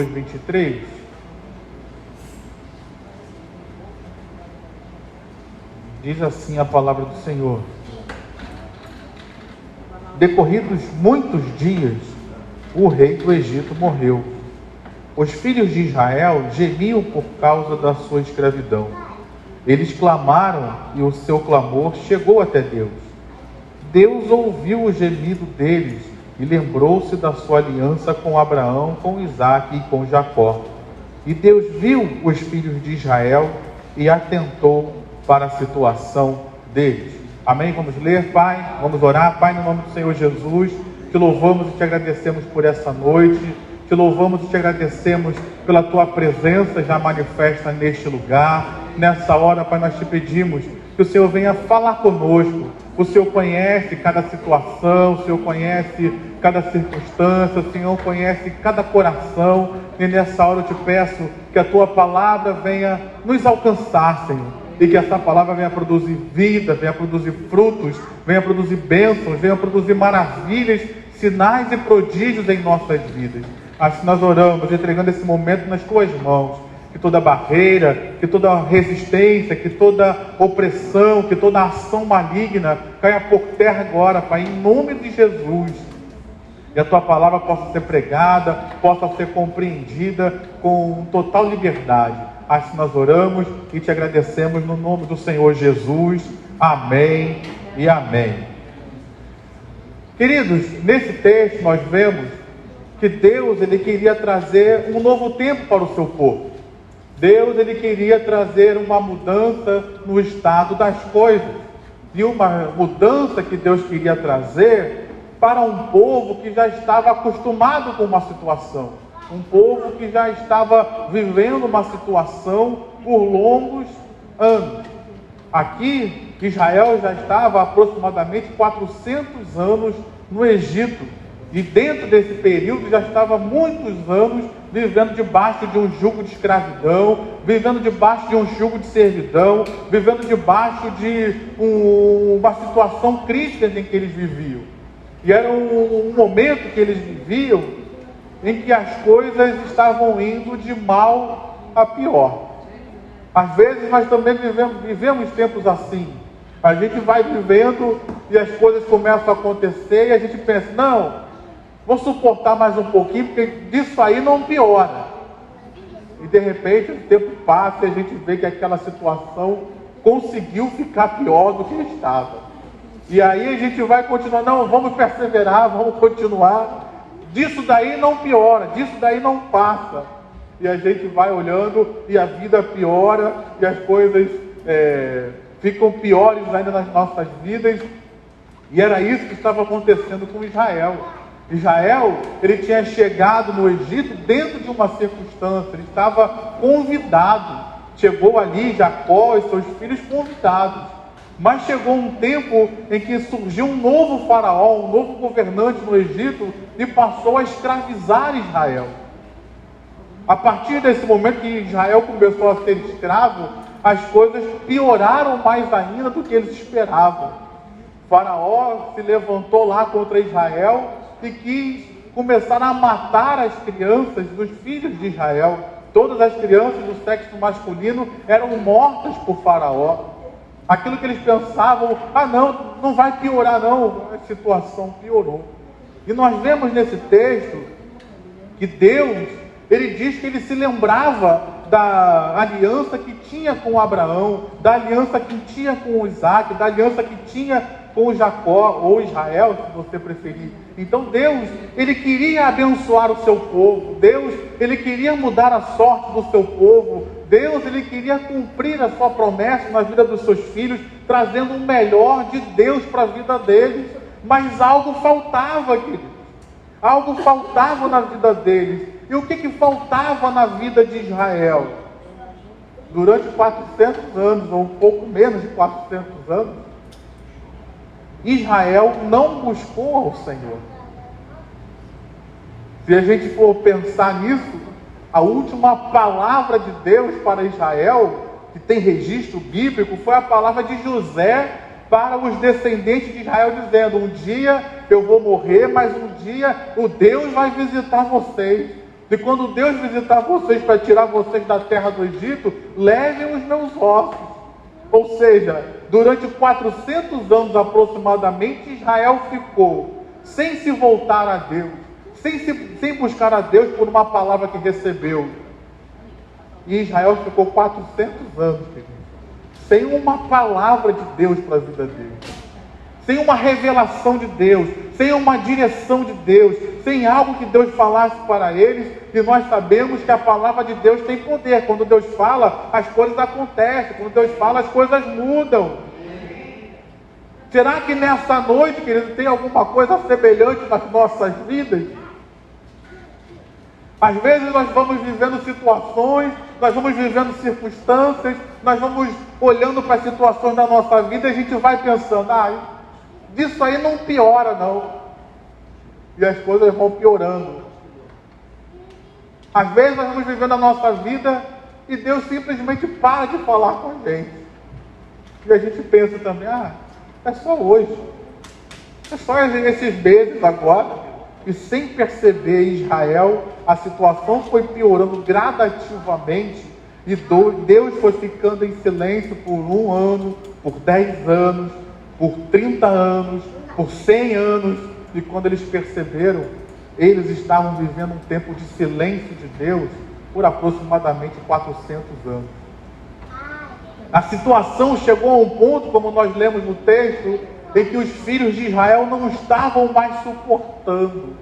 22, 23. Diz assim a palavra do Senhor: decorridos muitos dias, o rei do Egito morreu. Os filhos de Israel gemiam por causa da sua escravidão. Eles clamaram e o seu clamor chegou até Deus. Deus ouviu o gemido deles e lembrou-se da sua aliança com Abraão, com Isaque e com Jacó. E Deus viu os filhos de Israel e atentou para a situação deles. Amém? Vamos ler, Pai? Vamos orar. Pai, no nome do Senhor Jesus, te louvamos e te agradecemos por essa noite. Te louvamos e te agradecemos pela tua presença já manifesta neste lugar. Nessa hora, Pai, nós te pedimos que o Senhor venha falar conosco. O Senhor conhece cada situação, o Senhor conhece cada circunstância, o Senhor conhece cada coração. E nessa hora eu te peço que a tua palavra venha nos alcançar, Senhor. E que essa palavra venha produzir vida, venha produzir frutos, venha produzir bênçãos, venha produzir maravilhas, sinais e prodígios em nossas vidas. Assim nós oramos, entregando esse momento nas tuas mãos. Que toda barreira, que toda resistência, que toda opressão, que toda ação maligna caia por terra agora, Pai, em nome de Jesus. E a tua palavra possa ser pregada, possa ser compreendida com total liberdade. Assim nós oramos e te agradecemos no nome do Senhor Jesus. Amém e amém. Queridos, nesse texto nós vemos que Deus, ele queria trazer um novo tempo para o seu povo. Deus, ele queria trazer uma mudança no estado das coisas. E uma mudança que Deus queria trazer para um povo que já estava acostumado com uma situação. Um povo que já estava vivendo uma situação por longos anos. Aqui, Israel já estava há aproximadamente 400 anos no Egito. E dentro desse período já estava muitos anos vivendo debaixo de um jugo de escravidão, vivendo debaixo de um jugo de servidão, vivendo debaixo de uma situação crítica em que eles viviam. E era um momento que eles viviam em que as coisas estavam indo de mal a pior. Às vezes nós também vivemos tempos assim. A gente vai vivendo e as coisas começam a acontecer e a gente pensa, não, vou suportar mais um pouquinho, porque disso aí não piora. E de repente o tempo passa e a gente vê que aquela situação conseguiu ficar pior do que estava. E aí a gente vai continuar, não, vamos perseverar, vamos continuar. Disso daí não piora, disso daí não passa. E a gente vai olhando e a vida piora e as coisas ficam piores ainda nas nossas vidas. E era isso que estava acontecendo com Israel. Israel, ele tinha chegado no Egito dentro de uma circunstância, ele estava convidado. Chegou ali Jacó e seus filhos convidados. Mas chegou um tempo em que surgiu um novo faraó, um novo governante no Egito e passou a escravizar Israel. A partir desse momento que Israel começou a ser escravo, as coisas pioraram mais ainda do que eles esperavam. O faraó se levantou lá contra Israel e quis começar a matar as crianças dos filhos de Israel. Todas as crianças do sexo masculino eram mortas por faraó. Aquilo que eles pensavam, não vai piorar não, a situação piorou. E nós vemos nesse texto que Deus, ele diz que ele se lembrava da aliança que tinha com Abraão, da aliança que tinha com Isaque, da aliança que tinha com Jacó, ou Israel, se você preferir. Então Deus, ele queria abençoar o seu povo. Deus, ele queria mudar a sorte do seu povo. Deus, ele queria cumprir a sua promessa na vida dos seus filhos, trazendo o melhor de Deus para a vida deles. Mas algo faltava, queridos. Algo faltava na vida deles. E o que faltava na vida de Israel? Durante 400 anos, ou um pouco menos de 400 anos, Israel não buscou ao Senhor. Se a gente for pensar nisso, a última palavra de Deus para Israel, que tem registro bíblico, foi a palavra de José para os descendentes de Israel, dizendo: um dia eu vou morrer, mas um dia o Deus vai visitar vocês. E quando Deus visitar vocês para tirar vocês da terra do Egito, levem os meus ossos. Ou seja, durante 400 anos aproximadamente, Israel ficou sem se voltar a Deus, sem buscar a Deus por uma palavra que recebeu. E Israel ficou 400 anos, querido, sem uma palavra de Deus para a vida deles, sem uma revelação de Deus, sem uma direção de Deus, sem algo que Deus falasse para eles. E nós sabemos que a palavra de Deus tem poder. Quando Deus fala, as coisas acontecem. Quando Deus fala, as coisas mudam. Será que nessa noite, querido, tem alguma coisa semelhante nas nossas vidas? Às vezes nós vamos vivendo situações, nós vamos vivendo circunstâncias, nós vamos olhando para as situações da nossa vida e a gente vai pensando, disso aí não piora não. E as coisas vão piorando. Às vezes nós vamos vivendo a nossa vida e Deus simplesmente para de falar com a gente. E a gente pensa também, é só hoje. É só esses meses agora. E sem perceber, Israel, a situação foi piorando gradativamente. E Deus foi ficando em silêncio por 1 ano, por 10 anos, por 30 anos, por 100 anos. E quando eles perceberam, eles estavam vivendo um tempo de silêncio de Deus por aproximadamente 400 anos. A situação chegou a um ponto, como nós lemos no texto, em que os filhos de Israel não estavam mais suportando.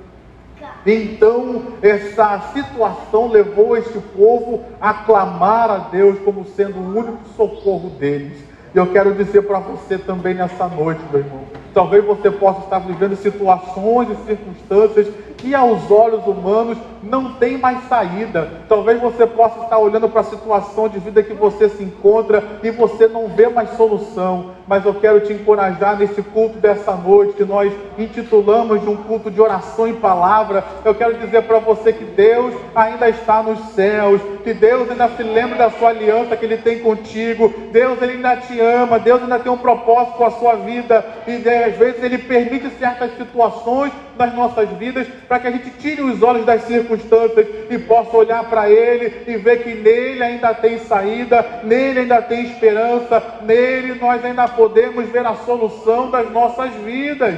Então, essa situação levou este povo a clamar a Deus como sendo o único socorro deles. E eu quero dizer para você também nessa noite, meu irmão, talvez você possa estar vivendo situações e circunstâncias que aos olhos humanos não tem mais saída. Talvez você possa estar olhando para a situação de vida que você se encontra e você não vê mais solução. Mas eu quero te encorajar nesse culto dessa noite, que nós intitulamos de um culto de oração e palavra. Eu quero dizer para você que Deus ainda está nos céus, que Deus ainda se lembra da sua aliança que Ele tem contigo. Deus Ele ainda te ama, Deus ainda tem um propósito com a sua vida. E às vezes Ele permite certas situações nas nossas vidas para que a gente tire os olhos das circunstâncias e possa olhar para Ele e ver que nele ainda tem saída, nele ainda tem esperança, nele nós ainda podemos ver a solução das nossas vidas.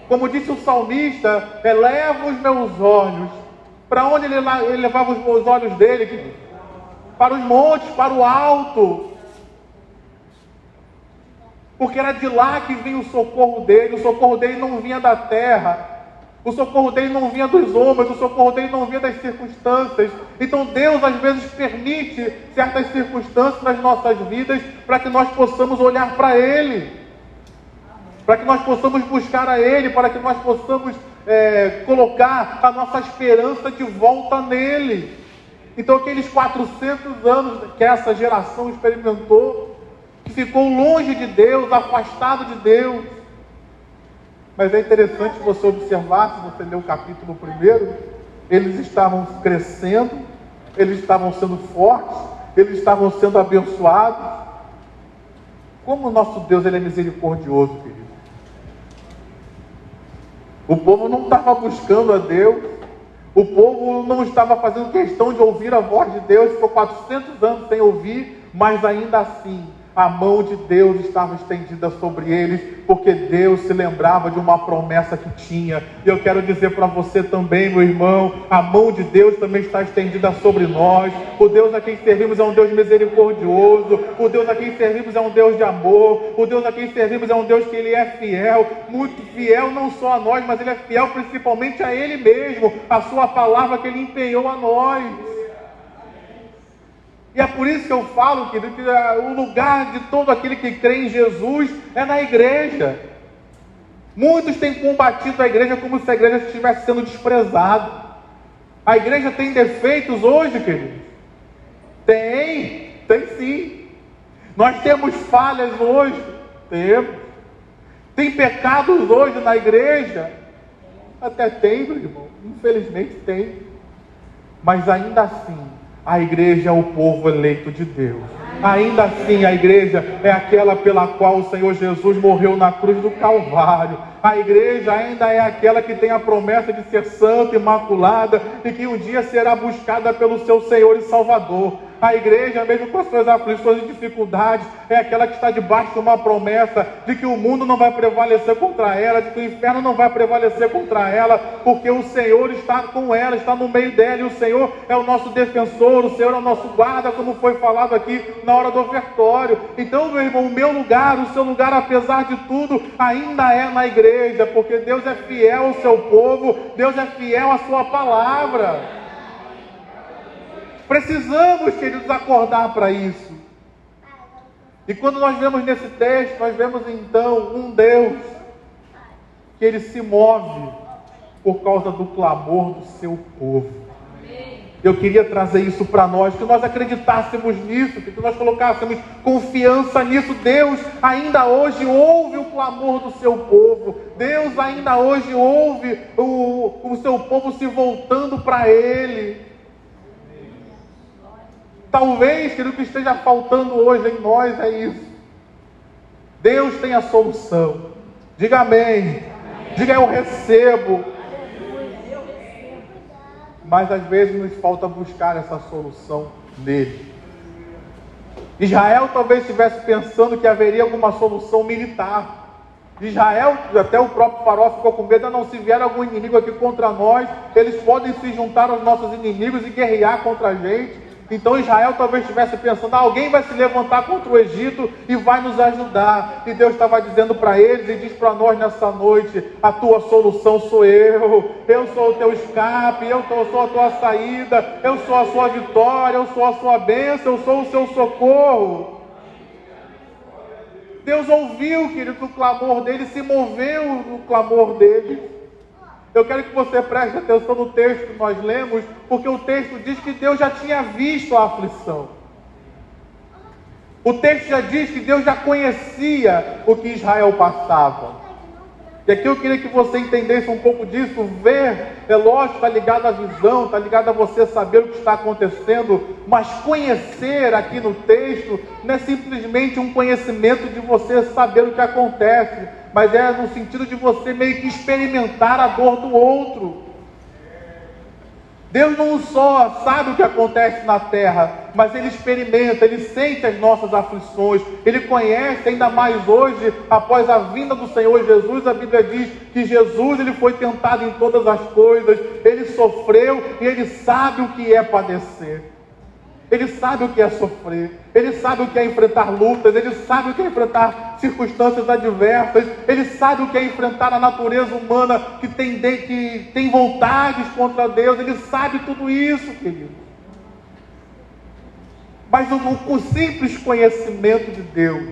Como disse o salmista, eleva os meus olhos. Para onde ele levava os olhos dele? Para os montes, para o alto. Porque era de lá que vinha o socorro dele. O socorro dele não vinha da terra. O socorro dele não vinha dos homens. O socorro dele não vinha das circunstâncias. Então Deus às vezes permite certas circunstâncias nas nossas vidas para que nós possamos olhar para Ele. Para que nós possamos buscar a Ele. Para que nós possamos colocar a nossa esperança de volta nele. Então aqueles 400 anos que essa geração experimentou, que ficou longe de Deus, afastado de Deus. Mas é interessante você observar, se você ler o capítulo 1, eles estavam crescendo, eles estavam sendo fortes, eles estavam sendo abençoados. Como o nosso Deus Ele é misericordioso, querido. O povo não estava buscando a Deus, o povo não estava fazendo questão de ouvir a voz de Deus, ficou 400 anos sem ouvir, mas ainda assim, a mão de Deus estava estendida sobre eles, porque Deus se lembrava de uma promessa que tinha. E eu quero dizer para você também, meu irmão, a mão de Deus também está estendida sobre nós. O Deus a quem servimos é um Deus misericordioso. O Deus a quem servimos é um Deus de amor. O Deus a quem servimos é um Deus que Ele é fiel, muito fiel não só a nós, mas Ele é fiel principalmente a Ele mesmo, a sua palavra que Ele empenhou a nós. E é por isso que eu falo, querido, que o lugar de todo aquele que crê em Jesus é na igreja. Muitos têm combatido a igreja como se a igreja estivesse sendo desprezada. A igreja tem defeitos hoje, querido? Tem sim. Nós temos falhas hoje? Temos. Tem pecados hoje na igreja? Até tem, meu irmão. Infelizmente tem. Mas ainda assim, a igreja é o povo eleito de Deus. Ainda assim, a igreja é aquela pela qual o Senhor Jesus morreu na cruz do Calvário. A igreja ainda é aquela que tem a promessa de ser santa, imaculada e que um dia será buscada pelo seu Senhor e Salvador. A igreja, mesmo com as suas aflições e dificuldades, é aquela que está debaixo de uma promessa de que o mundo não vai prevalecer contra ela, de que o inferno não vai prevalecer contra ela, porque o Senhor está com ela, está no meio dela, e o Senhor é o nosso defensor, o Senhor é o nosso guarda, como foi falado aqui na hora do ofertório. Então, meu irmão, o meu lugar, o seu lugar, apesar de tudo, ainda é na igreja, porque Deus é fiel ao seu povo, Deus é fiel à sua palavra. Precisamos, queridos, acordar para isso. E quando nós vemos nesse texto, nós vemos então um Deus que ele se move por causa do clamor do seu povo. Eu queria trazer isso para nós, que nós acreditássemos nisso, que nós colocássemos confiança nisso. Deus ainda hoje ouve o clamor do seu povo. Deus ainda hoje ouve o seu povo se voltando para Ele. Talvez, querido, o que esteja faltando hoje em nós é isso. Deus tem a solução. Diga amém. Diga eu recebo. Mas às vezes nos falta buscar essa solução nele. Israel talvez estivesse pensando que haveria alguma solução militar. Israel, até o próprio Faraó ficou com medo, não, se vier algum inimigo aqui contra nós, eles podem se juntar aos nossos inimigos e guerrear contra a gente. Então Israel talvez estivesse pensando, alguém vai se levantar contra o Egito e vai nos ajudar. E Deus estava dizendo para eles e diz para nós nessa noite, a tua solução sou eu sou o teu escape, eu sou a tua saída, eu sou a sua vitória, eu sou a sua bênção, eu sou o seu socorro. Deus ouviu, querido, o clamor dele, se moveu no clamor dele. Eu quero que você preste atenção no texto que nós lemos, porque o texto diz que Deus já tinha visto a aflição. O texto já diz que Deus já conhecia o que Israel passava. E aqui eu queria que você entendesse um pouco disso. Ver, é lógico, está ligado à visão, está ligado a você saber o que está acontecendo, mas conhecer aqui no texto não é simplesmente um conhecimento de você saber o que acontece, mas é no sentido de você meio que experimentar a dor do outro. Deus não só sabe o que acontece na terra, mas Ele experimenta, Ele sente as nossas aflições, Ele conhece ainda mais hoje, após a vinda do Senhor Jesus. A Bíblia diz que Jesus, Ele foi tentado em todas as coisas, Ele sofreu e Ele sabe o que é padecer. Ele sabe o que é sofrer, Ele sabe o que é enfrentar lutas, Ele sabe o que é enfrentar circunstâncias adversas, Ele sabe o que é enfrentar a natureza humana que tem vontades contra Deus. Ele sabe tudo isso, querido. Mas o simples conhecimento de Deus,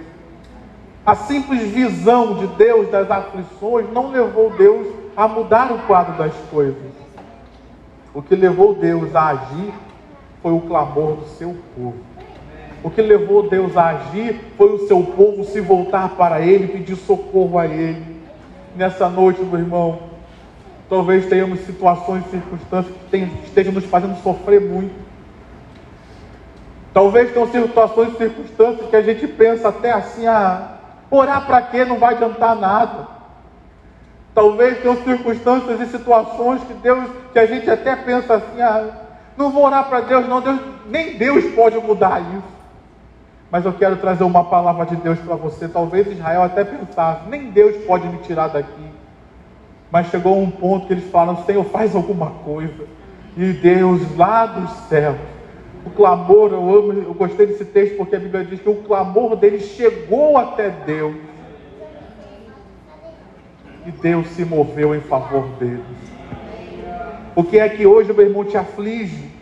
a simples visão de Deus das aflições, não levou Deus a mudar o quadro das coisas. O que levou Deus a agir foi o clamor do seu povo. O que levou Deus a agir foi o seu povo se voltar para Ele, pedir socorro a Ele. Nessa noite, meu irmão, talvez tenhamos situações e circunstâncias que estejam nos fazendo sofrer muito. Talvez tenham situações e circunstâncias que a gente pensa até assim, orar para quê? Não vai adiantar nada. Talvez tenham circunstâncias e situações que a gente até pensa assim, não vou orar para Deus não, nem Deus pode mudar isso. Mas eu quero trazer uma palavra de Deus para você. Talvez Israel até pensasse, nem Deus pode me tirar daqui. Mas chegou um ponto que eles falaram, Senhor, faz alguma coisa. E Deus lá dos céus, o clamor, eu gostei desse texto porque a Bíblia diz que o clamor deles chegou até Deus. E Deus se moveu em favor deles. O que é que hoje, meu irmão, te aflige?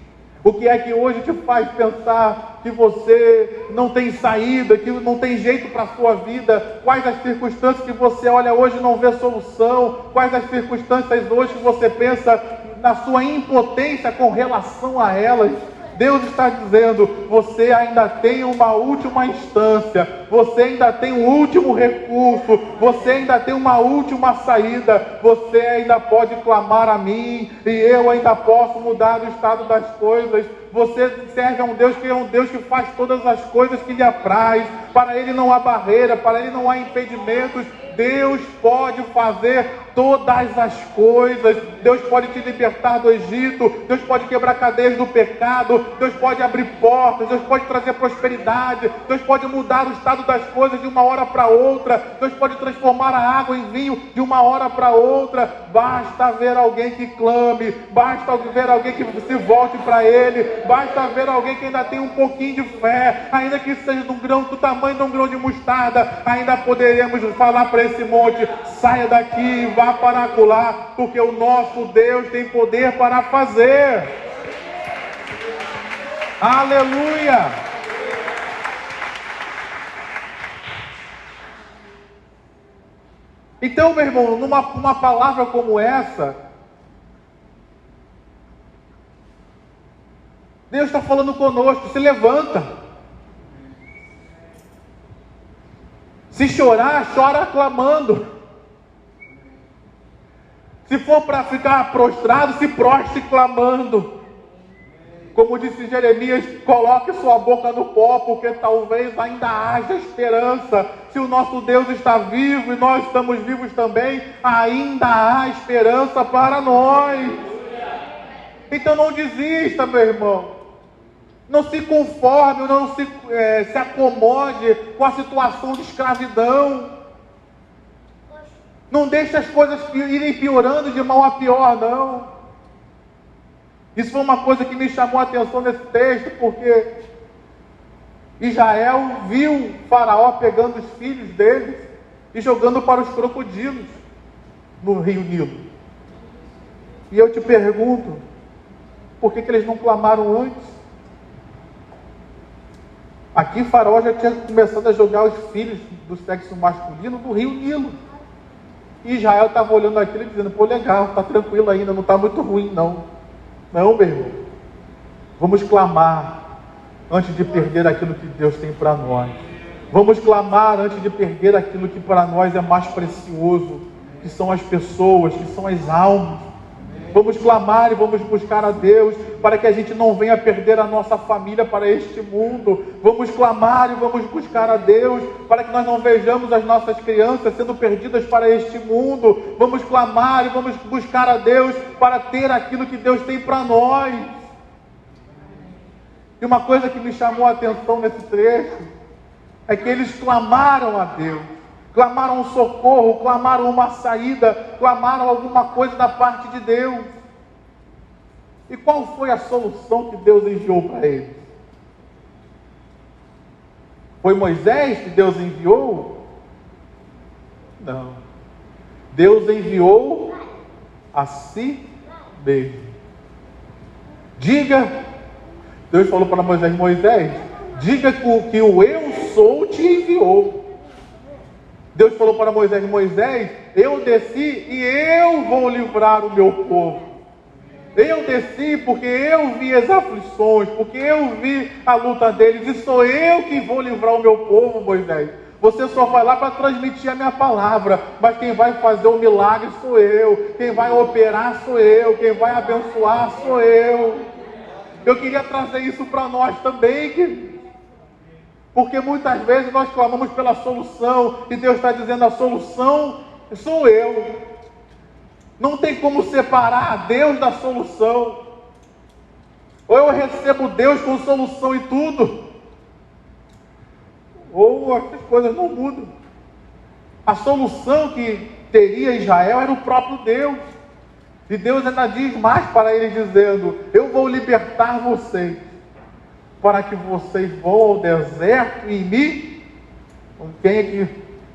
O que é que hoje te faz pensar que você não tem saída, que não tem jeito para a sua vida? Quais as circunstâncias que você olha hoje e não vê solução? Quais as circunstâncias hoje que você pensa na sua impotência com relação a elas? Deus está dizendo: você ainda tem uma última instância, você ainda tem um último recurso, você ainda tem uma última saída, você ainda pode clamar a mim, e eu ainda posso mudar o estado das coisas. Você serve a um Deus que é um Deus que faz todas as coisas que lhe apraz. Para Ele não há barreira, para Ele não há impedimentos. Deus pode fazer todas as coisas. Deus pode te libertar do Egito. Deus pode quebrar cadeias do pecado. Deus pode abrir portas. Deus pode trazer prosperidade. Deus pode mudar o estado das coisas de uma hora para outra. Deus pode transformar a água em vinho de uma hora para outra. Basta ver alguém que clame. Basta ver alguém que se volte para Ele. Basta ver alguém que ainda tem um pouquinho de fé, ainda que seja do tamanho de um grão de mostarda. Ainda poderemos falar para esse monte: saia daqui e vá para acolá, porque o nosso Deus tem poder para fazer. Aleluia! Então, meu irmão, numa palavra como essa, Deus está falando conosco: se levanta. Se chorar, chora clamando. Se for para ficar prostrado, se prostre clamando. Como disse Jeremias: coloque sua boca no pó, porque talvez ainda haja esperança. Se o nosso Deus está vivo e nós estamos vivos também, ainda há esperança para nós. Então não desista, meu irmão. Não se conforme, não se acomode com a situação de escravidão. Não deixe as coisas irem piorando de mal a pior, não. Isso foi uma coisa que me chamou a atenção nesse texto, porque Israel viu Faraó pegando os filhos deles e jogando para os crocodilos no rio Nilo. E eu te pergunto: por que eles não clamaram antes? Aqui Faraó já tinha começado a jogar os filhos do sexo masculino no rio Nilo. E Israel estava olhando aquilo e dizendo: pô, legal, está tranquilo ainda, não está muito ruim não. Não, meu irmão. Vamos clamar antes de perder aquilo que Deus tem para nós. Vamos clamar antes de perder aquilo que para nós é mais precioso, que são as pessoas, que são as almas. Vamos clamar e vamos buscar a Deus para que a gente não venha perder a nossa família para este mundo. Vamos clamar e vamos buscar a Deus para que nós não vejamos as nossas crianças sendo perdidas para este mundo. Vamos clamar e vamos buscar a Deus para ter aquilo que Deus tem para nós. E uma coisa que me chamou a atenção nesse trecho é que eles clamaram a Deus. Clamaram um socorro, clamaram uma saída, clamaram alguma coisa da parte de Deus. E qual foi a solução que Deus enviou para eles? Foi Moisés que Deus enviou? Não. Deus enviou a si mesmo. Deus falou para Moisés: Moisés, diga que o eu sou te enviou. Deus falou para Moisés: Moisés, eu desci e eu vou livrar o meu povo. Eu desci porque eu vi as aflições, porque eu vi a luta deles, e sou eu que vou livrar o meu povo, Moisés. Você só vai lá para transmitir a minha palavra, mas quem vai fazer o milagre sou eu, quem vai operar sou eu, quem vai abençoar sou eu. Eu queria trazer isso para nós também, querido. Porque muitas vezes nós clamamos pela solução, e Deus está dizendo: a solução sou eu. Não tem como separar Deus da solução. Ou eu recebo Deus com solução e tudo, ou as coisas não mudam. A solução que teria Israel era o próprio Deus. E Deus ainda diz mais para eles, dizendo: eu vou libertar vocês, para que vocês vão ao deserto e me... Quem é que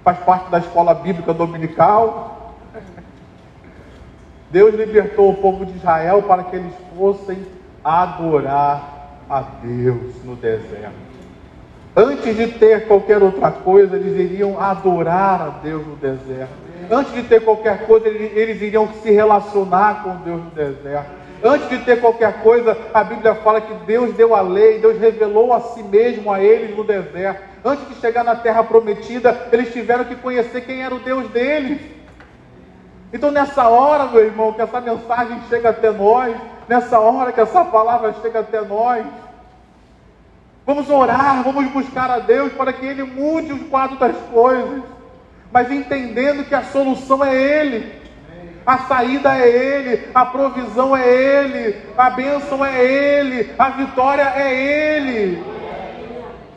faz parte da escola bíblica dominical? Deus libertou o povo de Israel para que eles fossem adorar a Deus no deserto. Antes de ter qualquer outra coisa, eles iriam adorar a Deus no deserto. Antes de ter qualquer coisa, eles iriam se relacionar com Deus no deserto. Antes de ter qualquer coisa, a Bíblia fala que Deus deu a lei, Deus revelou a si mesmo a eles no deserto. Antes de chegar na terra prometida, eles tiveram que conhecer quem era o Deus deles. Então nessa hora, meu irmão, que essa mensagem chega até nós, nessa hora que essa palavra chega até nós, vamos orar, vamos buscar a Deus para que Ele mude o quadro das coisas, mas entendendo que a solução é Ele, a saída é Ele, a provisão é Ele, a bênção é Ele, a vitória é Ele,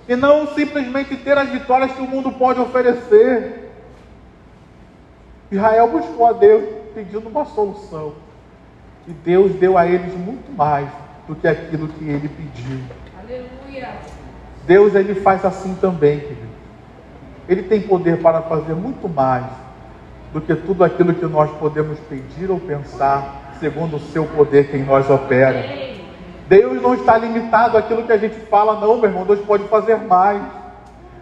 e não simplesmente ter as vitórias que o mundo pode oferecer. Israel buscou a Deus pedindo uma solução, e Deus deu a eles muito mais do que aquilo que ele pediu. Aleluia. Deus, ele faz assim também, querido. Ele tem poder para fazer muito mais do que tudo aquilo que nós podemos pedir ou pensar, segundo o seu poder que em nós opera. Deus não está limitado àquilo que a gente fala, não, meu irmão. Deus pode fazer mais.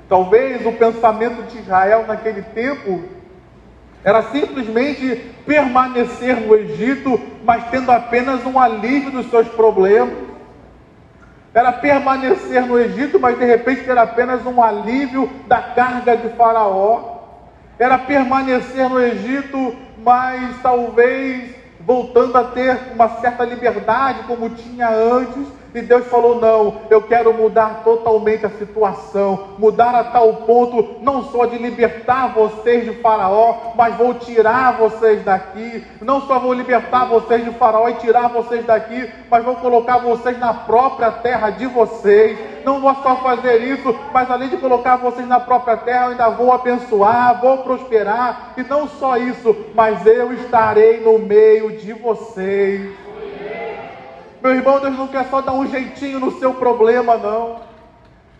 Talvez o pensamento de Israel naquele tempo era simplesmente permanecer no Egito, mas tendo apenas um alívio dos seus problemas. Era permanecer no Egito, mas de repente ter apenas um alívio da carga de Faraó. Era permanecer no Egito, mas talvez voltando a ter uma certa liberdade como tinha antes. E Deus falou, não, eu quero mudar totalmente a situação, mudar a tal ponto, não só de libertar vocês de Faraó, mas vou tirar vocês daqui. Não só vou libertar vocês de Faraó e tirar vocês daqui, mas vou colocar vocês na própria terra de vocês. Não vou só fazer isso, mas além de colocar vocês na própria terra, eu ainda vou abençoar, vou prosperar. E não só isso, mas eu estarei no meio de vocês. Meu irmão, Deus não quer só dar um jeitinho no seu problema, não.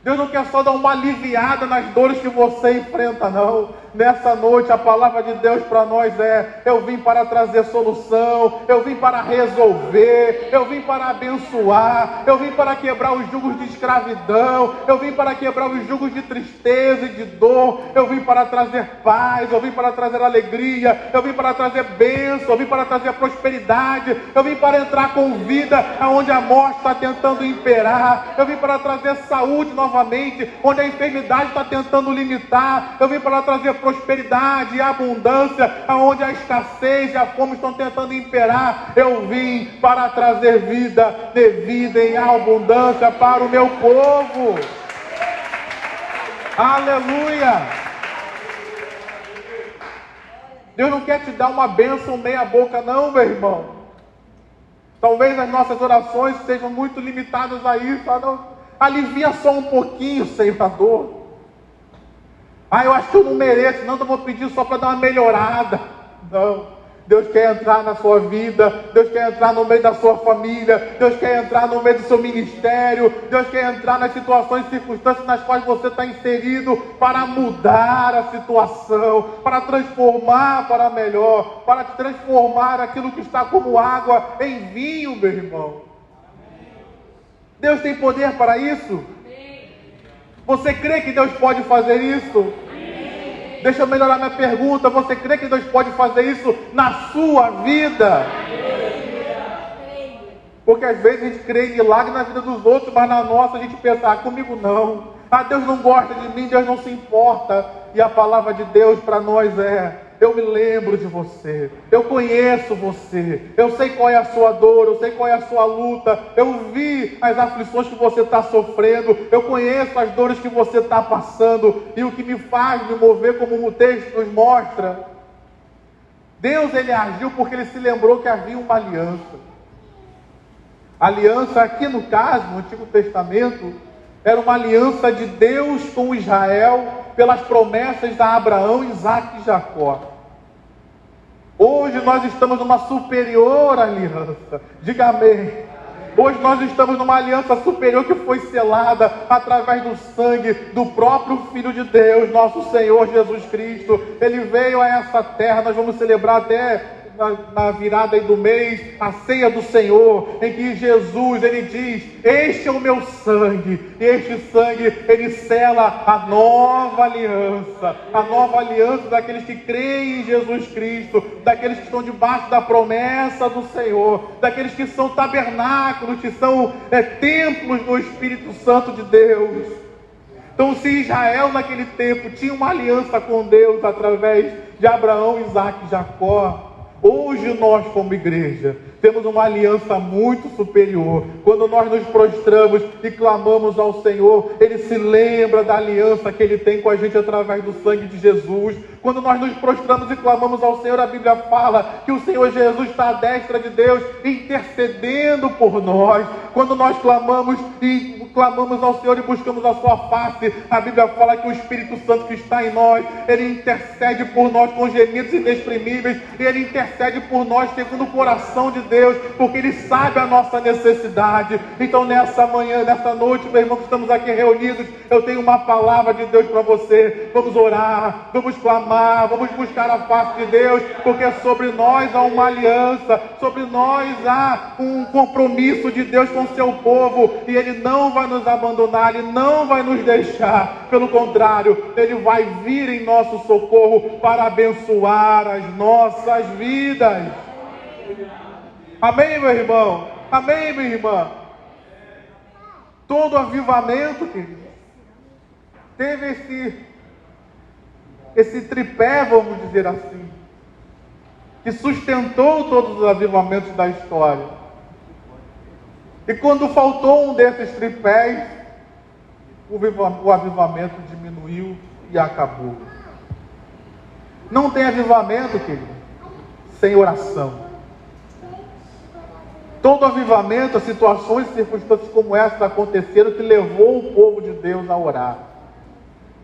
Deus não quer só dar uma aliviada nas dores que você enfrenta, não. Nessa noite a palavra de Deus para nós é: eu vim para trazer solução, eu vim para resolver, eu vim para abençoar, eu vim para quebrar os jugos de escravidão, eu vim para quebrar os jugos de tristeza e de dor, eu vim para trazer paz, eu vim para trazer alegria, eu vim para trazer bênção, eu vim para trazer prosperidade, eu vim para entrar com vida aonde a morte está tentando imperar, eu vim para trazer saúde novamente, onde a enfermidade está tentando limitar, eu vim para trazer prosperidade e abundância, aonde a escassez e a fome estão tentando imperar. Eu vim para trazer vida de vida em abundância para o meu povo. Aleluia! Deus não quer te dar uma bênção meia boca, não, meu irmão. Talvez as nossas orações sejam muito limitadas a isso. Alivia só um pouquinho, Senhor, a dor. Eu acho que eu não mereço, não, eu vou pedir só para dar uma melhorada. Não, Deus quer entrar na sua vida, Deus quer entrar no meio da sua família, Deus quer entrar no meio do seu ministério, Deus quer entrar nas situações e circunstâncias nas quais você está inserido, para mudar a situação, para transformar para melhor, para transformar aquilo que está como água em vinho, meu irmão. Deus tem poder para isso? Você crê que Deus pode fazer isso? Amém. Deixa eu melhorar minha pergunta. Você crê que Deus pode fazer isso na sua vida? Amém. Porque às vezes a gente crê em milagre na vida dos outros, mas na nossa a gente pensa, comigo não. Deus não gosta de mim, Deus não se importa. E a palavra de Deus para nós é: eu me lembro de você, eu conheço você, eu sei qual é a sua dor, eu sei qual é a sua luta, eu vi as aflições que você está sofrendo, eu conheço as dores que você está passando, e o que me faz me mover, como o texto nos mostra, Deus, ele agiu porque ele se lembrou que havia uma aliança. A aliança aqui no caso, no Antigo Testamento, era uma aliança de Deus com Israel, pelas promessas a Abraão, Isaque e Jacó. Hoje nós estamos numa superior aliança. Diga amém. Hoje nós estamos numa aliança superior que foi selada através do sangue do próprio Filho de Deus, nosso Senhor Jesus Cristo. Ele veio a essa terra, nós vamos celebrar até na virada aí do mês, a ceia do Senhor, em que Jesus, ele diz: este é o meu sangue, e este sangue, ele sela a nova aliança daqueles que creem em Jesus Cristo, daqueles que estão debaixo da promessa do Senhor, daqueles que são tabernáculos, que são templos do Espírito Santo de Deus. Então, se Israel naquele tempo tinha uma aliança com Deus através de Abraão, Isaac e Jacó, hoje nós, como igreja, temos uma aliança muito superior. Quando nós nos prostramos e clamamos ao Senhor, Ele se lembra da aliança que Ele tem com a gente através do sangue de Jesus. Quando nós nos prostramos e clamamos ao Senhor, a Bíblia fala que o Senhor Jesus está à destra de Deus, intercedendo por nós. Quando nós clamamos ao Senhor e buscamos a sua face, a Bíblia fala que o Espírito Santo que está em nós, Ele intercede por nós com gemidos inexprimíveis, e Ele intercede por nós segundo o coração de Deus, porque Ele sabe a nossa necessidade. Então nessa manhã, nessa noite, meu irmão, que estamos aqui reunidos, eu tenho uma palavra de Deus para você. Vamos orar, vamos clamar, vamos buscar a face de Deus, porque sobre nós há uma aliança, sobre nós há um compromisso de Deus com o seu povo, e Ele não vai nos abandonar, Ele não vai nos deixar. Pelo contrário, Ele vai vir em nosso socorro para abençoar as nossas vidas. Amém, meu irmão? Amém, minha irmã? Todo avivamento, querido, teve esse tripé, vamos dizer assim, que sustentou todos os avivamentos da história. E quando faltou um desses tripés, o avivamento diminuiu e acabou. Não tem avivamento, querido, sem oração. Todo avivamento, situações e circunstâncias como essas aconteceram, que levou o povo de Deus a orar.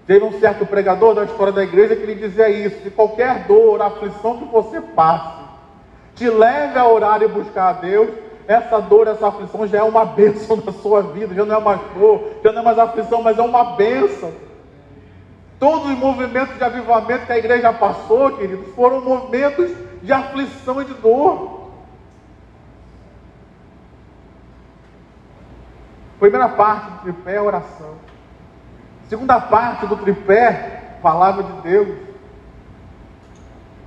Teve um certo pregador da história da igreja que ele dizia isso: de qualquer dor, aflição que você passe, te leve a orar e buscar a Deus, essa dor, essa aflição já é uma bênção na sua vida, já não é mais dor, já não é mais aflição, mas é uma bênção. Todos os movimentos de avivamento que a igreja passou, queridos, foram movimentos de aflição e de dor. Primeira parte do tripé é oração. Segunda parte do tripé, palavra de Deus.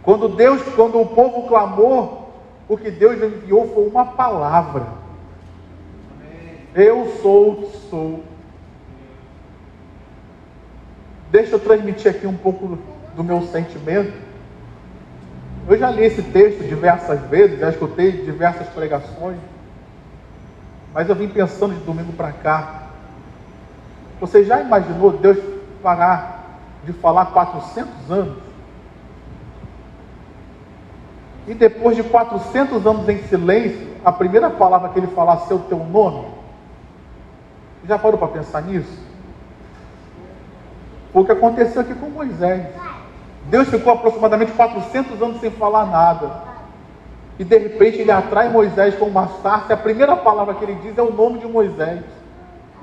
Quando o povo clamou, o que Deus enviou foi uma palavra. Eu sou o que sou. Deixa eu transmitir aqui um pouco do meu sentimento. Eu já li esse texto diversas vezes, já escutei diversas pregações, mas eu vim pensando de domingo para cá. Você já imaginou Deus parar de falar 400 anos? E depois de 400 anos em silêncio, a primeira palavra que Ele falar ser o teu nome? Já parou para pensar nisso? Foi o que aconteceu aqui com Moisés. Deus ficou aproximadamente 400 anos sem falar nada. E de repente Ele atrai Moisés com uma sarça, e a primeira palavra que Ele diz é o nome de Moisés.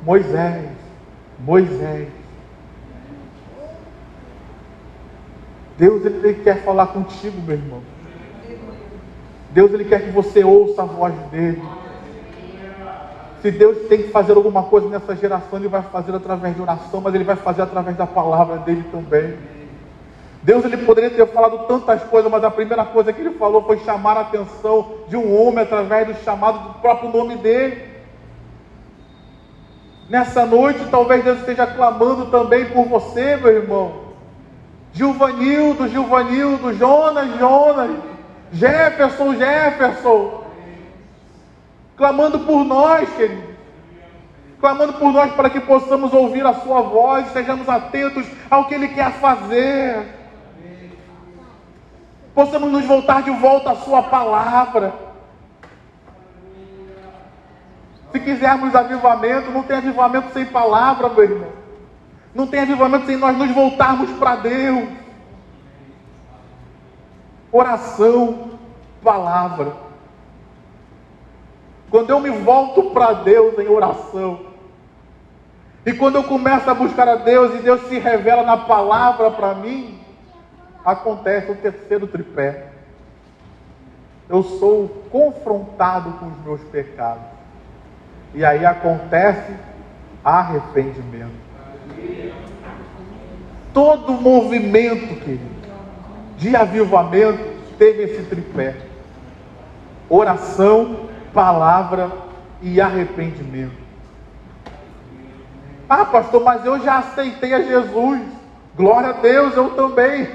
Moisés, Moisés. Deus, Ele quer falar contigo, meu irmão. Deus, Ele quer que você ouça a voz dEle. Se Deus tem que fazer alguma coisa nessa geração, Ele vai fazer através de oração, mas Ele vai fazer através da palavra dEle também. Deus, Ele poderia ter falado tantas coisas, mas a primeira coisa que Ele falou foi chamar a atenção de um homem através do chamado do próprio nome dEle. Nessa noite, talvez Deus esteja clamando também por você, meu irmão. Gilvanildo, Jonas, Jefferson, clamando por nós, querido. Clamando por nós para que possamos ouvir a sua voz, sejamos atentos ao que Ele quer fazer. Possamos nos voltar de volta à sua palavra. Se quisermos avivamento, não tem avivamento sem palavra, meu irmão. Não tem avivamento sem nós nos voltarmos para Deus. Oração, palavra. Quando eu me volto para Deus em oração, e quando eu começo a buscar a Deus, e Deus se revela na palavra para mim, acontece o terceiro tripé. eu sou confrontado com os meus pecados. E aí acontece arrependimento. Todo movimento, querido, de avivamento teve esse tripé: oração, palavra e arrependimento. Ah, pastor, mas eu já aceitei a Jesus. Glória a Deus, eu também.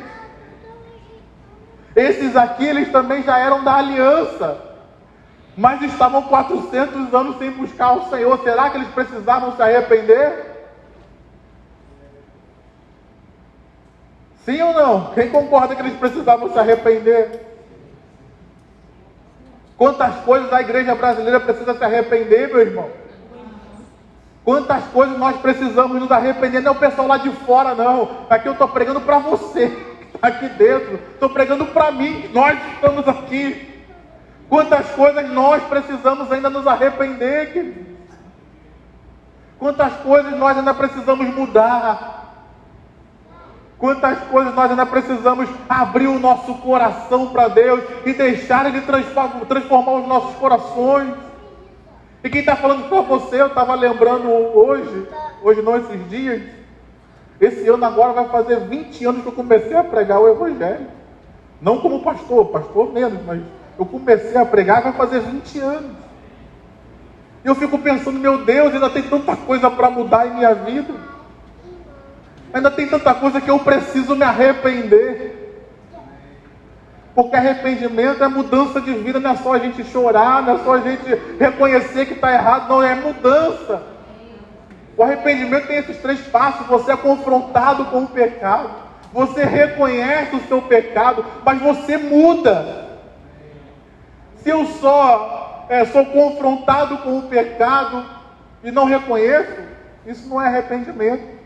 Esses aqui, eles também já eram da aliança, mas estavam 400 anos sem buscar o Senhor. Será que eles precisavam se arrepender? Sim ou não? Quem concorda que eles precisavam se arrepender? Quantas coisas a igreja brasileira precisa se arrepender, meu irmão? Quantas coisas nós precisamos nos arrepender? Não é o pessoal lá de fora, não. Aqui eu estou pregando para você, que está aqui dentro. Estou pregando para mim, nós estamos aqui. Quantas coisas nós precisamos ainda nos arrepender, querido? Quantas coisas nós ainda precisamos mudar? Quantas coisas nós ainda precisamos abrir o nosso coração para Deus e deixar Ele transformar os nossos corações? E quem está falando para você, eu estava lembrando hoje não, esses dias, esse ano agora vai fazer 20 anos que eu comecei a pregar o Evangelho. Não como pastor menos, mas eu comecei a pregar, vai fazer 20 anos. E eu fico pensando, meu Deus, ainda tem tanta coisa para mudar em minha vida. Ainda tem tanta coisa que eu preciso me arrepender. Porque arrependimento é mudança de vida, não é só a gente chorar, não é só a gente reconhecer que está errado, não, é mudança. O arrependimento tem esses 3 passos: você é confrontado com o pecado, você reconhece o seu pecado, mas você muda. Se eu só sou confrontado com o pecado e não reconheço, isso não é arrependimento.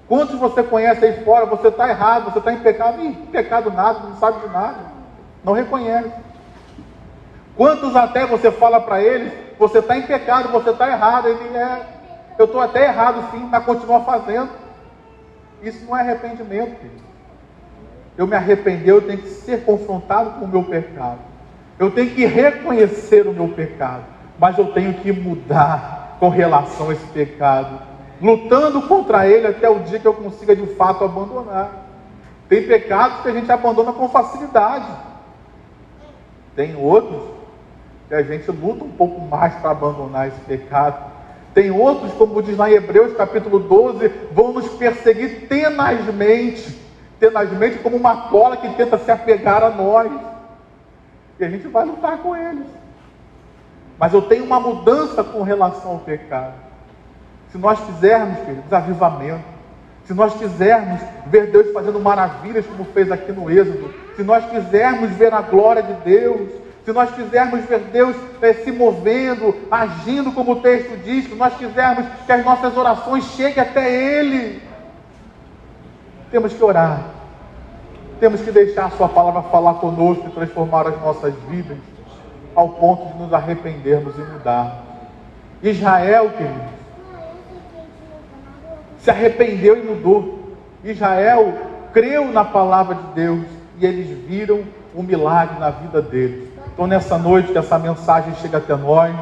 Quantos você conhece aí fora, você está errado, você está em pecado, pecado nada, não sabe de nada, não reconhece. Quantos até você fala para eles, você está em pecado, você está errado, ele eu estou até errado sim, mas continua fazendo. Isso não é arrependimento, querido. Eu me arrepender, eu tenho que ser confrontado com o meu pecado, eu tenho que reconhecer o meu pecado, mas eu tenho que mudar com relação a esse pecado, lutando contra ele até o dia que eu consiga de fato abandonar. Tem pecados que a gente abandona com facilidade, tem outros que a gente luta um pouco mais para abandonar esse pecado. Tem outros, como diz lá em Hebreus capítulo 12, vão nos perseguir tenazmente como uma cola que tenta se apegar a nós, e a gente vai lutar com eles. Mas eu tenho uma mudança com relação ao pecado. Se nós quisermos, queridos, avivamento, se nós quisermos ver Deus fazendo maravilhas como fez aqui no Êxodo, se nós quisermos ver a glória de Deus, se nós quisermos ver Deus se movendo, agindo como o texto diz, se nós quisermos que as nossas orações cheguem até Ele, temos que orar, temos que deixar a sua palavra falar conosco e transformar as nossas vidas ao ponto de nos arrependermos e mudar. Israel, queridos, se arrependeu e mudou. Israel creu na palavra de Deus e eles viram o milagre na vida deles. Então nessa noite que essa mensagem chega até nós,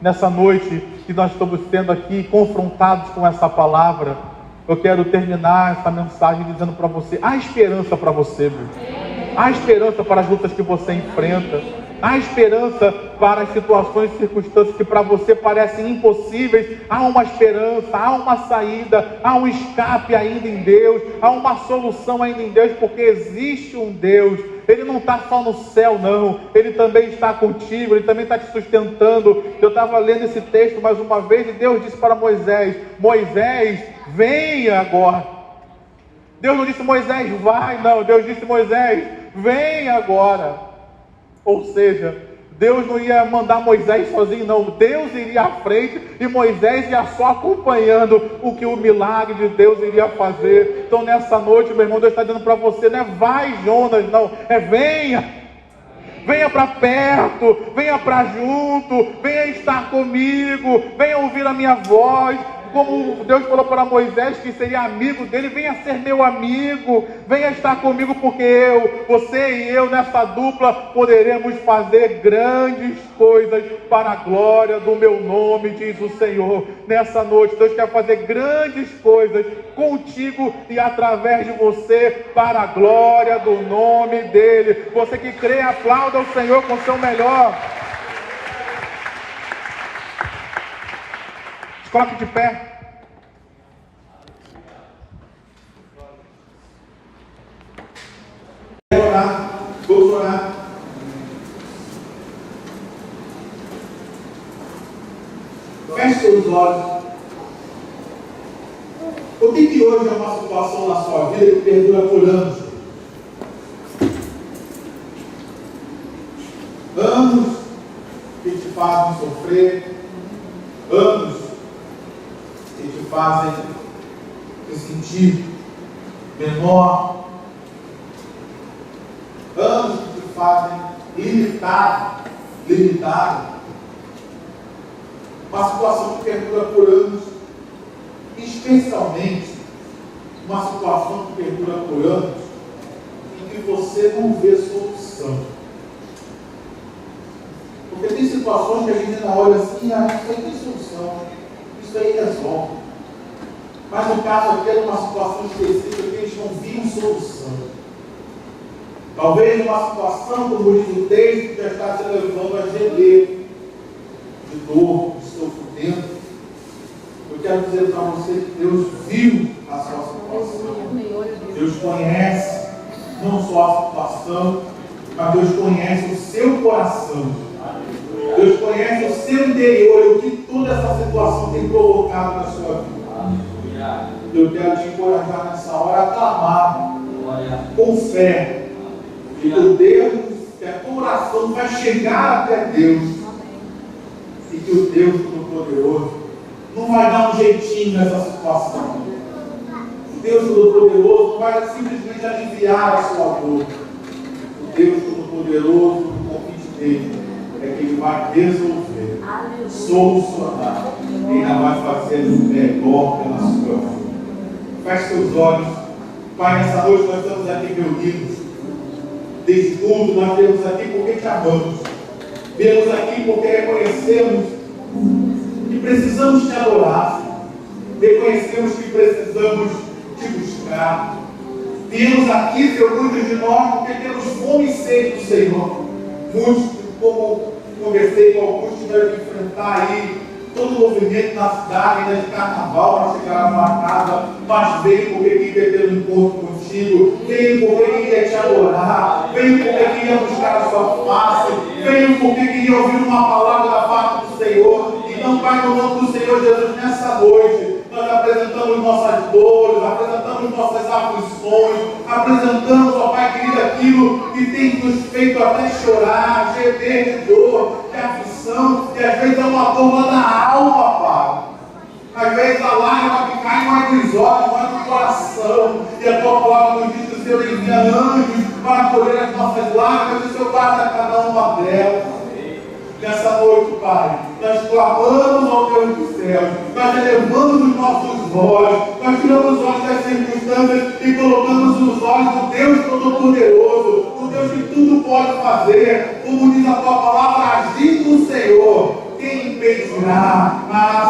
nessa noite que nós estamos sendo aqui confrontados com essa palavra, eu quero terminar essa mensagem dizendo para você: há esperança para você, meu. Há esperança para as lutas que você enfrenta. Há esperança para as situações e circunstâncias que para você parecem impossíveis. Há uma esperança, há uma saída, há um escape ainda em Deus, há uma solução ainda em Deus, porque existe um Deus. Ele não está só no céu, não. Ele também está contigo, Ele também está te sustentando. Eu estava lendo esse texto mais uma vez e Deus disse para Moisés: Moisés, venha agora. Deus não disse: Moisés, vai, não. Deus disse: Moisés, venha agora. Ou seja, Deus não ia mandar Moisés sozinho, não. Deus iria à frente e Moisés ia só acompanhando o que o milagre de Deus iria fazer. Então nessa noite, meu irmão, Deus está dizendo para você: não é vai, Jonas, não. É venha. Venha para perto, venha para junto, venha estar comigo, venha ouvir a minha voz, Como Deus falou para Moisés que seria amigo dele, venha ser meu amigo, venha estar comigo, porque você e eu, nessa dupla, poderemos fazer grandes coisas para a glória do meu nome, diz o Senhor. Nessa noite, Deus quer fazer grandes coisas contigo e através de você, para a glória do nome dele. Você que crê, aplauda o Senhor com o seu melhor. Coloque de pé. Vou orar. Feche seus olhos. O que hoje é uma situação na sua vida que perdura por anos? Anos que te fazem sofrer. Anos que te fazem se sentir menor. Anos que te fazem limitado. Uma situação que perdura por anos, especialmente uma situação que perdura por anos em que você não vê solução. Porque tem situações que a gente ainda olha assim, isso aí tem solução, isso aí resolve. Mas no caso aqui era uma situação específica que eles não viam solução. Talvez uma situação, como diz o texto, que já está se levando a gemer, de dor, de sofrimento. Eu quero dizer para você que Deus viu a sua situação. Deus conhece não só a situação, mas Deus conhece o seu coração. Deus conhece o seu interior e o que toda essa situação tem provocado na sua vida. Eu quero te encorajar nessa hora a clamar com fé. E que Deus, que a tua oração vai chegar até Deus. E que o Deus Todo-Poderoso não vai dar um jeitinho nessa situação. O Deus Todo-Poderoso não vai simplesmente aliviar a sua dor. O Deus Todo-Poderoso, o convite dele é que ele vai resolver, solucionar e ainda vai fazer o melhor pela sua vida. Feche seus olhos. Pai, nessa noite nós estamos aqui reunidos. Desde tudo, nós viemos aqui porque te amamos. Viemos aqui porque reconhecemos que precisamos te adorar. Reconhecemos que precisamos te buscar. Viemos aqui, Senhor, muitos de nós, porque temos fome e sede do Senhor. Muitos, como conversei com alguns, tiveram que enfrentar aí todo o movimento na cidade, ainda de carnaval, para chegar na sua casa, mas veio porque queria ter um encontro contigo, veio porque queria te adorar, veio porque queria buscar a sua face, veio porque queria ouvir uma palavra da parte do Senhor. Então, Pai, no nome do Senhor Jesus, nessa noite, nós apresentamos nossas dores, apresentamos nossas aflições, apresentamos, ó Pai querido, aquilo que tem nos feito até chorar, gemer de dor, de aflição, e às vezes é uma dor lá na alma, Pai. Às vezes a lágrima que cai não é dos olhos, não é do coração, e a tua palavra nos diz que o Senhor envia anjos para colher as nossas lágrimas, e o Senhor guarda cada uma delas. Nessa noite, Pai, nós clamamos ao Deus dos céus, nós elevamos os nossos olhos, nós tiramos os olhos das circunstâncias e colocamos os olhos do Deus Todo-Poderoso, o Deus que tudo pode fazer, como diz a tua palavra, agindo o Senhor. Quem impedirá?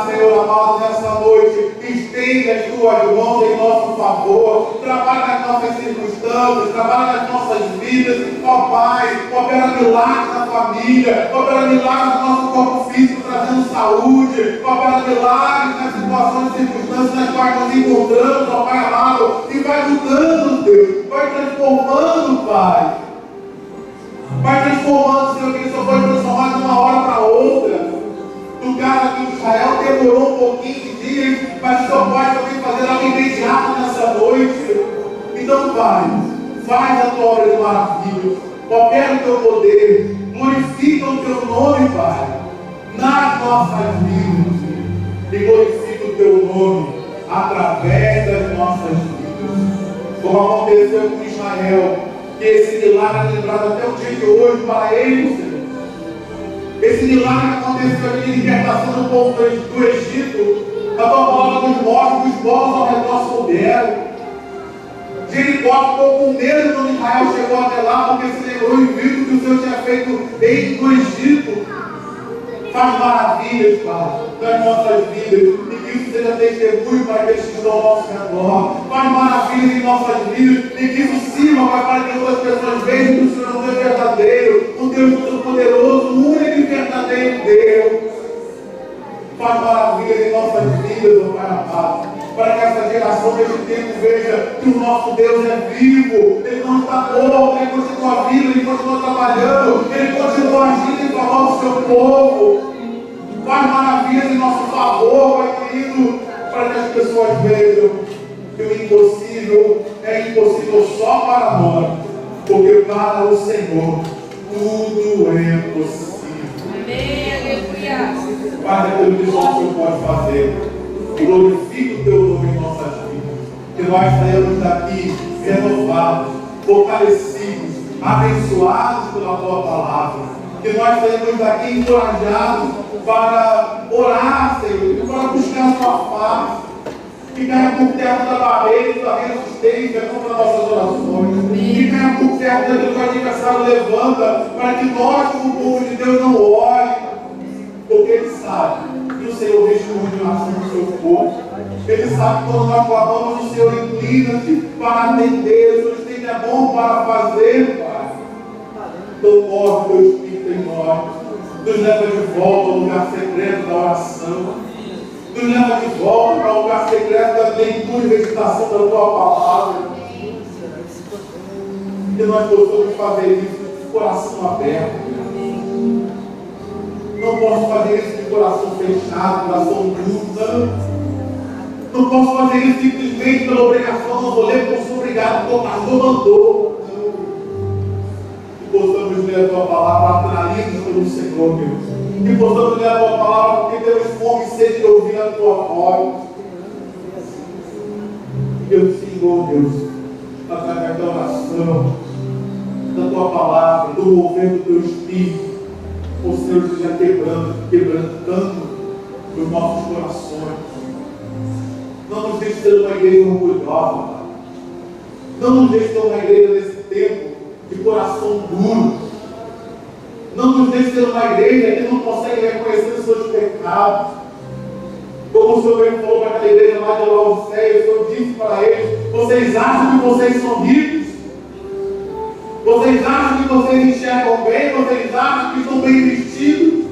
Senhor amado, nessa noite, estende as tuas mãos em nosso favor, trabalha nas nossas circunstâncias, trabalha nas nossas vidas, ó Pai, opera milagres na família, opera milagres no nosso corpo físico, trazendo saúde, opera milagres nas situações e circunstâncias nas quais nos encontramos, ó Pai amado, e vai mudando, Deus, vai transformando, Pai. Vai transformando, Senhor, que ele só foi transformado de uma hora para outra. No caso aqui de Israel, demorou um pouquinho de dias, mas o Senhor pode também fazer algo imediato nessa noite. Então, Pai, faz a tua obra de maravilha, opera o teu poder, glorifica o teu nome, Pai, nas nossas vidas, e glorifica o teu nome através das nossas vidas. Como aconteceu com Israel, que esse milagre é lembrado até o dia de hoje para eles, Senhor. Esse milagre aconteceu aqui de libertação do povo do Egito, A tua palavra nos mostra que os povos ao redor souberam. Jericó ficou com medo quando Israel chegou até lá, porque se lembrou e viu que o Senhor tinha feito no Egito. Faz maravilhas, Pai, nas nossas vidas, e que isso seja testemunho para aqueles que estão ao nosso redor. Faz maravilhas em nossas vidas, e que isso sirva, Pai, para que outras pessoas vejam que o Senhor é um Deus verdadeiro, um Deus todo-poderoso, um único e verdadeiro Deus. Faz maravilhas em nossas vidas, ó Pai amado, para que essa geração deste tempo veja que o nosso Deus é vivo, Ele não está morto, Ele continua vivo, Ele continua trabalhando, Ele continua agindo em favor do seu povo. Faz maravilhas em nosso favor, Pai querido, para que as pessoas vejam que o impossível é impossível só para nós, porque para o Senhor tudo é possível. Amém, aleluia. Faz aquilo que só o Senhor pode fazer. Glorifique o teu nome em nossas vidas. Que nós saímos daqui renovados, fortalecidos, abençoados pela tua palavra. Que nós saímos daqui encorajados para orar, Senhor, para buscar a tua face. Que caia por terra da barreira, da resistência contra nossas orações. Que caia por terra daquilo que o adversário levanta, para que nós, como povo de Deus, não ore. Porque Ele sabe que o Senhor responde a oração do seu povo. Ele sabe que quando nós clamamos, o Senhor inclina-se para atender, o Senhor estende a mão para fazer, Pai. Então move o teu Espírito em nós, nos leva de volta ao lugar secreto da oração, nos leva de volta para o lugar secreto da leitura e meditação da tua palavra. Que nós possamos fazer isso de coração aberto. Não posso fazer isso de coração fechado, coração duro, não posso fazer isso simplesmente pela obrigação, não vou ler porque eu sou obrigado, porque o pastor mandou. Que possamos ler a tua palavra atraídos pelo Senhor, Deus. Que possamos ler a tua palavra porque temos fome e sede de ouvir a tua voz. Que o Senhor, Deus, através da oração, da tua palavra, do mover do teu Espírito, o Senhor esteja quebrantando os nossos corações. Não nos deixe ser uma igreja orgulhosa, Pai. Não nos deixe ser uma igreja nesse tempo de coração duro. Não nos deixe ser uma igreja que não consegue reconhecer os seus pecados. Como o Senhor mesmo falou para aquela igreja lá de Laodiceia, o Senhor disse para eles: vocês acham que vocês são ricos? Vocês acham que vocês enxergam bem? Vocês acham que estão bem vestidos?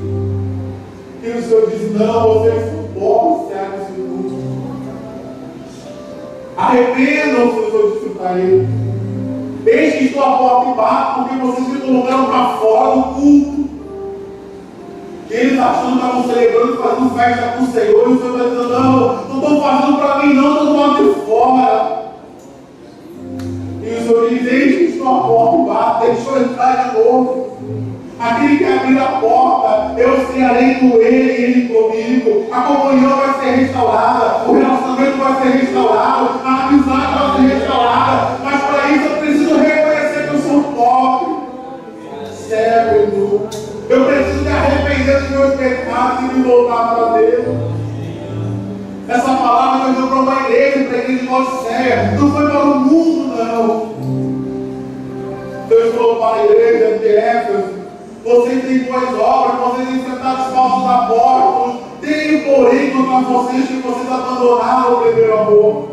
E o Senhor diz: não, vocês são pobres, cegos e mudos. Arrependam-se, o Senhor disse para eles. Eis que estou à porta e bato, porque vocês me colocaram para fora do culto. E eles achando que estavam celebrando, fazendo festa para o Senhor, e o Senhor está dizendo: não estou fazendo para mim, não, estou do lado de fora. E o Senhor diz: eis que estou à porta e bato, deixa eu entrar de novo. Aquele que abrir a porta, eu cearei com ele e ele comigo. A comunhão vai ser restaurada, o relacionamento vai ser restaurado, a amizade vai ser restaurada. Mas para isso eu preciso reconhecer que eu sou pobre, cego e nu. Eu preciso me arrepender dos meus pecados e me voltar para Deus. Essa palavra veio para uma igreja, para a igreja de Laodiceia. Não foi para o mundo, não. Deus falou para a igreja de Éfeso: vocês têm boas obras, vocês enfrentaram os falsos apóstolos. Tenho, porém, contra vocês que vocês abandonaram o primeiro amor.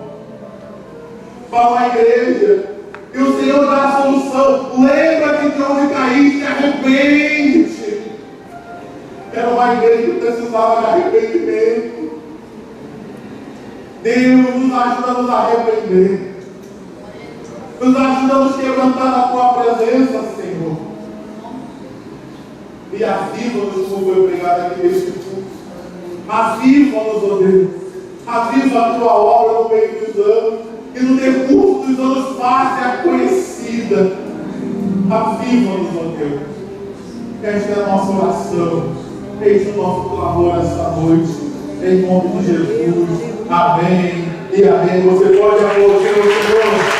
Para uma igreja. E o Senhor dá a solução: lembra-te de onde caíste, arrepende-te. Era uma igreja que precisava de arrependimento. Deus nos ajuda a nos arrepender. Nos ajuda a nos quebrantar na tua presença, Senhor. E aviva-nos, como foi pregado aqui neste culto. Aviva-nos, ó Deus. Aviva a tua obra no meio dos anos. E no decurso dos anos faça conhecida. Aviva-nos, ó Deus. Esta é a nossa oração. Este é o nosso clamor esta noite. Em nome de Jesus. Amém e amém. Você pode aplaudir o Senhor.